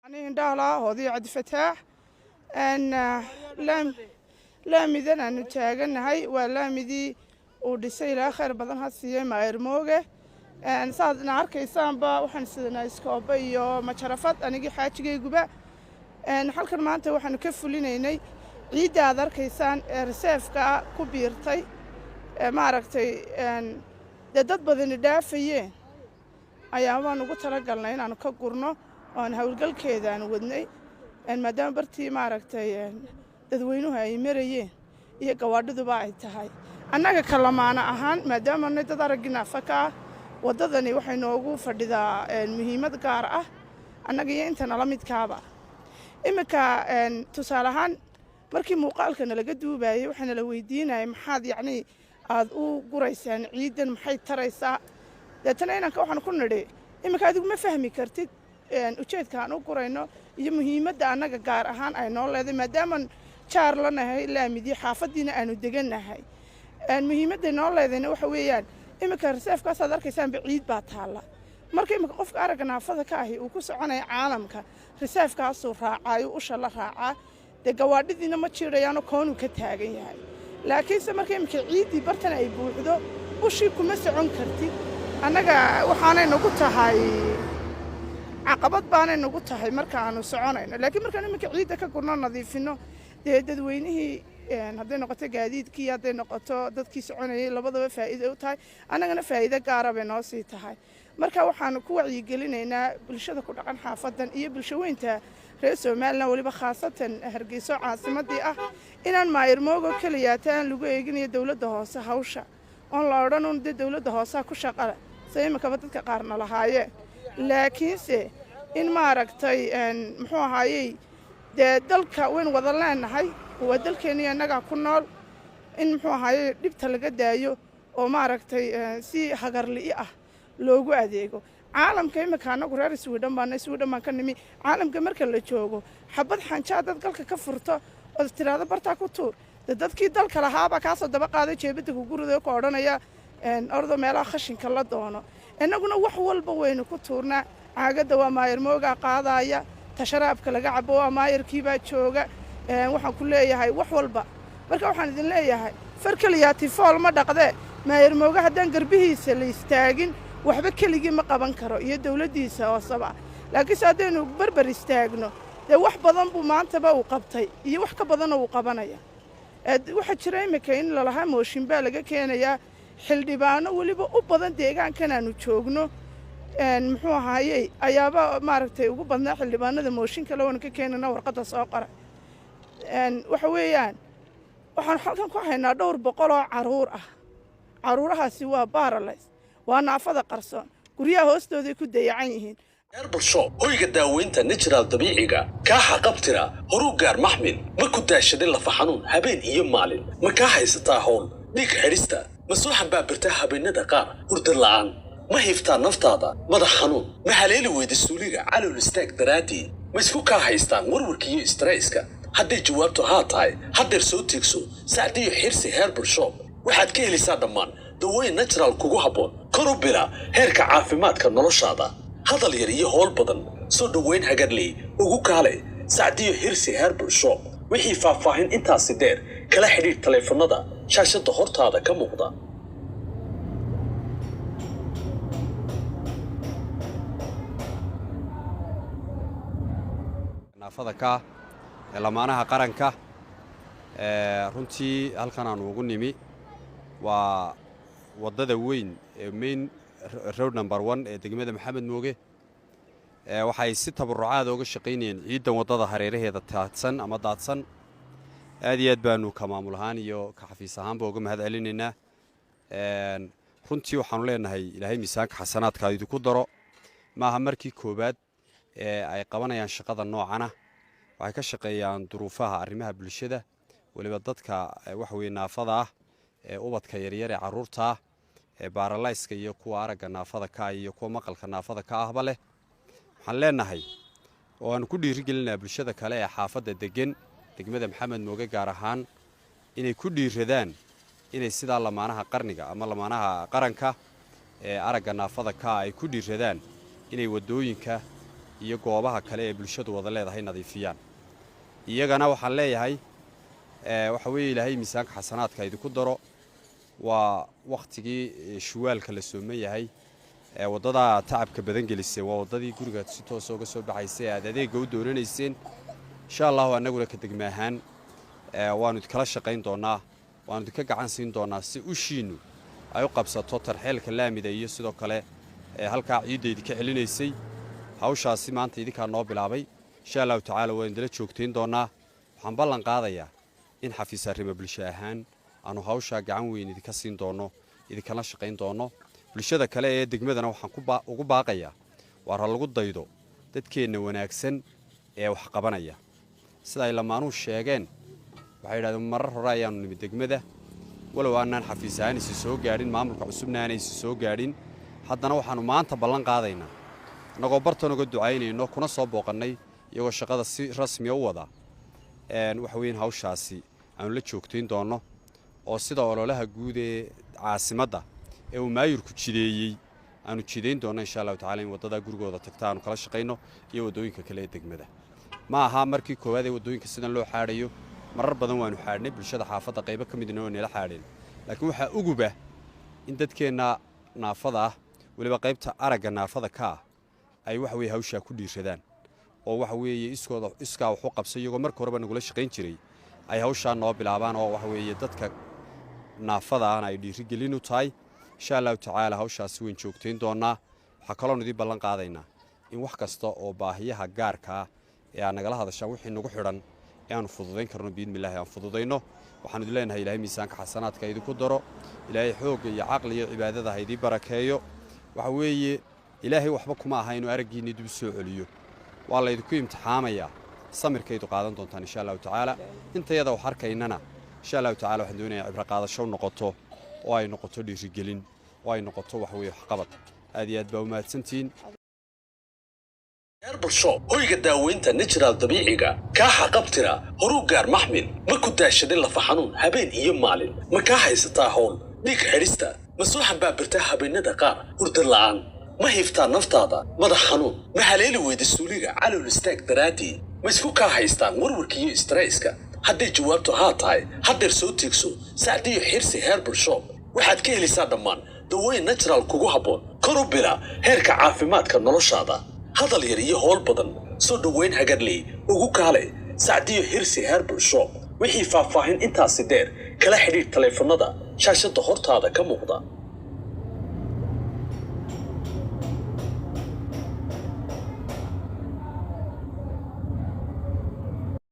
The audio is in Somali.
أنا إندالا هذي عبد الفتاح أن لا ميدان أن تاجنا هاي ولا ميدي ودسيل آخر بدن هالسيا ما إرموجه أن صاد نعرف كيسان با وحن سدنا إسكوبا يو ما شرفت أنا جي حاجة جوبا أن حلقة ما أنت وحن كفلنا إني عيد هذا كيسان رساف كا كبيرتي ما عرفتي أن دد بدن الدافية أيام نقول ترى قلنا إن أنا كقرنا وأن هقول كذا أنا ودني أن مدام برتي ما عرفتي dadweynuhu ay marayeen iyo gawaadhiduba ay tahay annaga kalamaana ahaan maadaama aan dad aragna faka wadadani waxay noogu fadhidaa muhiimad gaar ah annaga iyo inta nala midkaaba imika tusaale ahaan markii muuqaalkana laga duubayay waxaana la weydiinayay maxaad yacni aad u guraysaan ciidan maxay taraysaa dadana inanka waxaan ku nidhi imika adigu ma fahmi kartid ujeedka aan u gurayno iyo muhiimadda annaga gaar ahaan ay noo leedahay maadaama jaarlanahay laamidii xaafadiina aanu deganahay muhiimadda noo leedayna waxa weeyaan imika reserve-kaas aad arkaysaan ciid baa taala marka imika qofka aragga naafada ka ahi uu ku soconaya caalamka reserve-kaasuu raacaayo usha la raacaa dee gawaadhidiina ma jiirayaano koonuu ka taagan yahay laakiinse marka imika ciiddii bartan ay buuxdo ushii kuma socon kartid annaga waxaanay nagu tahay caqabad baanay nagu tahay markaanu soconayno laakiin markaan imika ciidda ka gurno nadiifino dee dadweynihii hadday noqoto gaadiidkii hadday noqoto dadkii soconayay labadaba faa'iido u tahay annagana faa'iido gaara bay noo sii tahay marka waxaanu ku wacyigelinaynaa bulshada ku dhaqan xaafadan iyo bulshaweynta reer Soomaaliland waliba khaasatan Hargeysa caasimadii ah inaan maayirmoogo kaliyaataan lagu eeginayo dawladda hoose hawsha on la odhanon dawladda hoose ku shaqada sayma ka dadka qaarna lahaayeen laakiinse in ma aragtay muxuu ahaayay dee dalka weyn wada leenahay waa dalkeena annaga ku nool in muxuu ahaayay dhibta laga daayo oo ma aragtay si hagarli ah loogu adeego caalamka imika anagu reer Sweden baan ka nimi caalamka marka la joogo xabad xanjaa dad galka ka furto oo tiraado barta ku tuur dadkii dalka lahaaba ka soo daba qaaday jeebada ku gurido ku odhanaya ordo meelaha khashinka la doono annaguna wax walba weynu ku tuurnaa caagada waa maayirmooga qaadaya tasharaabka laga cabo waa maayirkii baa jooga waxaan ku leeyahay wax walba marka waxaan idin leeyahay farkaliyaati fool ma dhaqdee maayirmooga haddaan garbihiisa la istaagin waxba keligii ma qaban karo iyo dawladdiisa hoosaba laakiin haddaynu barbar istaagno dee wax badan buu maantaba uu qabtay iyo wax ka badanna uu qabanaya waxa jira imika in lalahaa mooshin baa laga keenayaa xildhibaano waliba u badan deegaankan aanu joogno muxuu ahaayay ayaaba maaragtay ugu badnaa xildhibaanada mooshinka lawana ka keenana warqadda soo qora waxa weeyaan waxaan halkan ku haynaa dhowr boqol oo caruur ah caruurahaasi waa paralyze waa naafada qarsoon guryaha hoostooda ku dayacan yihiin Herbal hoyga daaweynta natural dabiiciga ka xaqabtira horu gaar maxmil ma ku daashadin lafa xanuun habeen iyo maalin ma ka haysataa hawl dhig xirista ma soo xambaartaa habeenada qaar hurdo la'aan ma hiftaa naftaada madax xanuun ma haleeli weyda suuliga calool istaag daraadii ma isku ka haystaan warwarkii iyo stresska hadday jawaabto haa tahay haddeer soo tiigso saacadiyo xirsi Herbal waxaad ka helaysaa dhammaan dawooyin natural kugu habboon kor u bila heerka caafimaadka noloshaada hadal yar iyo howl badan soo dhaweyn hagarley ugu kaale saacadiyo xirsi Herbal wixii faahfaahin intaasi dheer kala xiriir taleefanada shaashada hortaada ka muuqda naafada ka lamaanaha qaranka runtii halkan aan ugu nimi waa wadada weyn ee main road number 1 ee degmada Maxamed Mooge waxay si tabarucaad uga shaqeynayeen ciidan wadada hareeraheeda taadsan ama daadsan aad iyo aad baanu ka maamul ahaan iyo ka xafiis ahaanba uga mahad celinaynaa runtii waxaanu leenahay ilaahay miisaanka xasanaadka idinku daro maaha markii koobaad ay qabanayaan shaqada noocana waxay ka shaqeeyaan duruufaha arrimaha bulshada waliba dadka wax weyn naafada ah ubadka yaryar ee caruurta paralyzeka iyo kuwa aragga naafada ka iyo kuwa maqalka naafada ka ahba leh waxaan leenahay oo aan ku dhiirigelinaa bulshada kale ee xaafadda degan degmada Maxamed Mooge gaar ahaan inay ku dhiiradaan inay sida lamaanaha qarniga ama lamaanaha qaranka ee aragga naafada ka ay ku dhiiradaan inay wadooyinka iyo goobaha kale ee bulshadu wada leedahay nadiifiyaan iyagana waxaan leeyahay waxa weeye ilaahay miisaanka xasanaadka idinku daro waa waqtigii shuwaalka la soomayahay wadada tacabka badan gelisay waa wadadii guriga si toos uga soo baxaysay aad adeega u doonanayseen insha Allah anaguna ka degmaahan waanu kala shaqayn doonaa waanu ka gacan siin doonaa si u shiinu ay u qabsato tarxeelka laamida iyo sidoo kale halka ciideedii ka celinaysay hawshaasi maanta idinka noo bilaabay insha Allah tacaala waan dala joogteen doonaa waxaan ballan qaadayaa in xafiis arrimo bulsho ahaan aanu hawsha gacan weyn idinka siin doono idinkala shaqayn doono bulshada kale ee degmadana waxaan ugu baaqayaa war lagu daydo dadkeena wanaagsan ee wax qabanaya sida ay lamaanuhu sheegeen waxay yiraahdeen marar hore ayaanu nimid degmada walow aanan xafiis ahaan si soo gaadhin maamulka cusubna aanay soo gaadhin haddana waxaanu maanta ballan qaadaynaa anagoo bartan uga ducaynayno kuna soo booqannay iyagoo shaqada si rasmi ah u wada waxa weyn hawshaasi aanu la joogteen doono oo sida ololaha guud ee caasimadda ee uu maayirku jideeyay aanu jideyn doono insha Allah tacaala in wadada gurigooda tagtaanu kala shaqeyno iyo wadooyinka kale ee degmada ma aha markii koowaad ee wadooyinka sidan loo xaarayo marar badan waanu xaarnay bulshada xaafadda qayb ka mid ah nila xaareen laakiin waxa uguba in dadkeena naafada ah waliba qaybta aragga naafada ka ay wax weey hawsha ku dhiiradaan oo wax weeye iska wax u qabsay iyagoo markii horeba nagula shaqeyn jiray ay hawsha noo bilaabaan oo wax weeye dadka naafada ay dhiirigelin u tahay insha Allah tacaala hawshaasi weyn joogteen doonaa waxa kale oo idin ballan qaadaynaa in wax kasta oo baahiyaha gaarka ah ee aan nagala hadashaan wixii nagu xiran ee aan fududeyn karno biidmilaahi aan fududeyno waxaan idin leenahay ilaahay miisaanka xasanaadka idinku daro ilaahay xoog iyo aqli iyo cibaadada ha idin barakeeyo waxa weeye ilaahay waxba kuma aha inuu araggiina dib soo celiyo waa la idinku imtixaamayaa samirkaydu qaadan doontaan insha Allah tacaala intayada wax arkaynana insha Allah tacaala waxaan doonayaa cibra qaadasho noqoto oo ay noqoto dhiirigelin oo ay noqoto wax weeye wax qabad aad iyo aad baa u mahadsantiin herbal hoyga daaweynta natural dabiiciga ka xaqabtira horu gaar maxmil ma ku daashadin lafa xanuun habeen iyo maalin ma ka haysataa howl dhiig xirista ma soo xambaartaa habeenada qaar hurdo la'aan ma hiftaa naftaada madax xanuun ma haleeli weyda suuliga calool istaag daraadii ma isku ka haystaan warwarka iyo stresska haddii jawaabtu haa tahay haddeer soo tiigso saacadiyo xirsi herbal shop waxaad ka helaysaa dhammaan dawooyin natural kugu habboon kor u bila heerka caafimaadka noloshaada hadal yar iyo howl badan soo dhaweyn hagarley ugu kaale saacadiyo xirsi herbal shop wixii faahfaahin intaasi dheer kala xiriir taleefanada shaashada hortaada ka muuqda